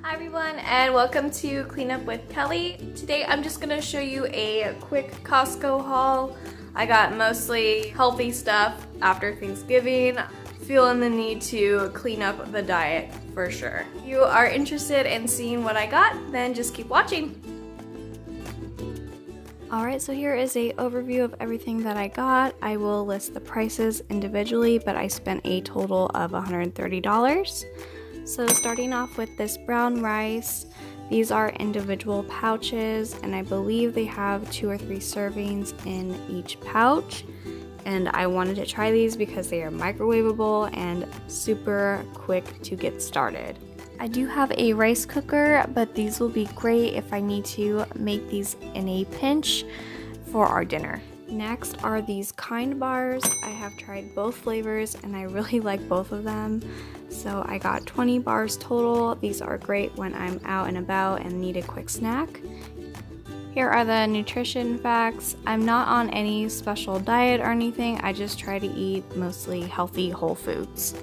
Hi everyone and welcome to Clean Up with Kelly. Today I'm just gonna show you a quick Costco haul. I got mostly healthy stuff after Thanksgiving. Feeling the need to clean up the diet for sure. If you are interested in seeing what I got, then just keep watching. Alright, so here is a overview of everything that I got. I will list the prices individually, but I spent a total of $130. So starting off with this brown rice, these are individual pouches and I believe they have 2 or 3 servings in each pouch. And I wanted to try these because they are microwavable and super quick to get started. I do have a rice cooker, but these will be great if I need to make these in a pinch for our dinner. Next are these Kind bars. I have tried both flavors and I really like both of them. So I got 20 bars total. These are great when I'm out and about and need a quick snack. Here are the nutrition facts. I'm not on any special diet or anything. I just try to eat mostly healthy whole foods.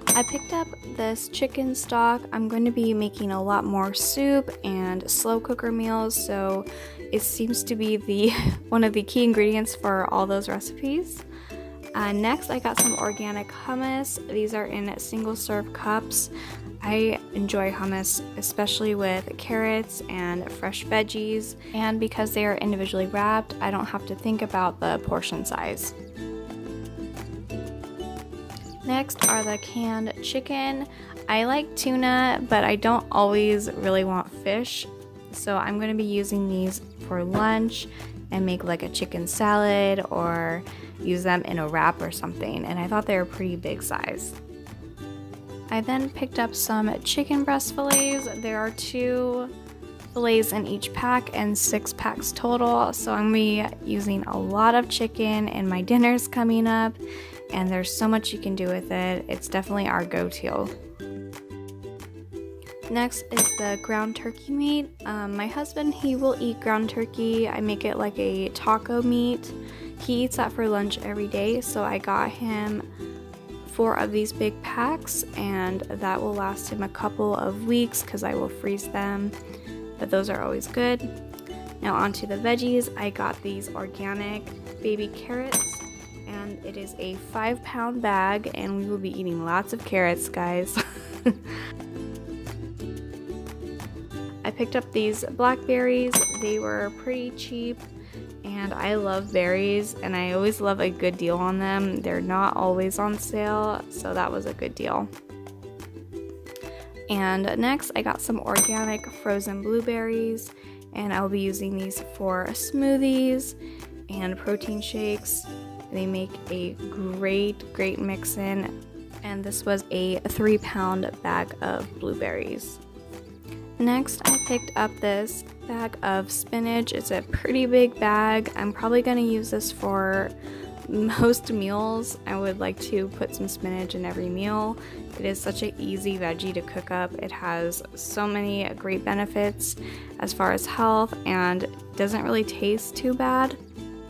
I picked up this chicken stock. I'm going to be making a lot more soup and slow cooker meals, so it seems to be one of the key ingredients for all those recipes. Next, I got some organic hummus. These are in single serve cups. I enjoy hummus, especially with carrots and fresh veggies, and because they are individually wrapped, I don't have to think about the portion size. Next are the canned chicken. I like tuna, but I don't always really want fish, so I'm going to be using these for lunch and make like a chicken salad or use them in a wrap or something, and I thought they were pretty big size. I then picked up some chicken breast fillets. There are 2 fillets in each pack and 6 packs total, so I'm going to be using a lot of chicken and my dinner's coming up and there's so much you can do with it. It's definitely our go-to. Next is the ground turkey meat. My husband, he will eat ground turkey. I make it like a taco meat. He eats that for lunch every day, so I got him 4 of these big packs and that will last him a couple of weeks because I will freeze them, but those are always good. Now onto the veggies. I got these organic baby carrots and it is a 5-pound bag and we will be eating lots of carrots, guys. I picked up these blackberries. They were pretty cheap and I love berries and I always love a good deal on them. They're not always on sale, so that was a good deal. And next I got some organic frozen blueberries and I'll be using these for smoothies and protein shakes. They make a great mix-in, and this was a 3-pound bag of blueberries. Next, I picked up this bag of spinach. It's a pretty big bag. I'm probably going to use this for most meals. I would like to put some spinach in every meal. It is such an easy veggie to cook up. It has so many great benefits as far as health and doesn't really taste too bad.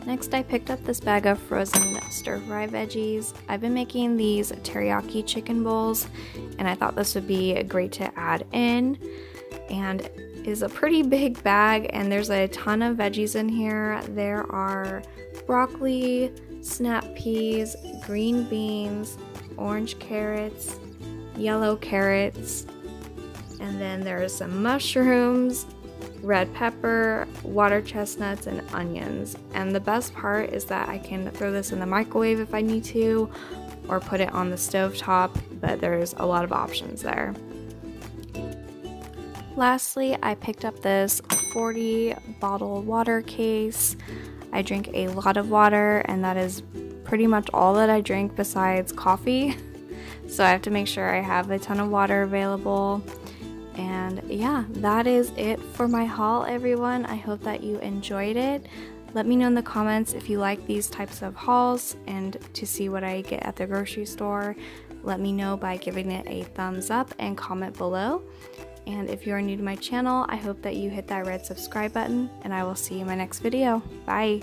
Next, I picked up this bag of frozen stir-fry veggies. I've been making these teriyaki chicken bowls and I thought this would be great to add in. And is a pretty big bag and there's a ton of veggies in here. There are broccoli, snap peas, green beans, orange carrots, yellow carrots, and then there's some mushrooms, red pepper, water chestnuts, and onions. And the best part is that I can throw this in the microwave if I need to or put it on the stove top, but there's a lot of options there. Lastly, I picked up this 40 bottle water case. I drink a lot of water and that is pretty much all that I drink besides coffee. So I have to make sure I have a ton of water available. And yeah, that is it for my haul, everyone. I hope that you enjoyed it. Let me know in the comments if you like these types of hauls and to see what I get at the grocery store. Let me know by giving it a thumbs up and comment below. And if you are new to my channel, I hope that you hit that red subscribe button and I will see you in my next video. Bye!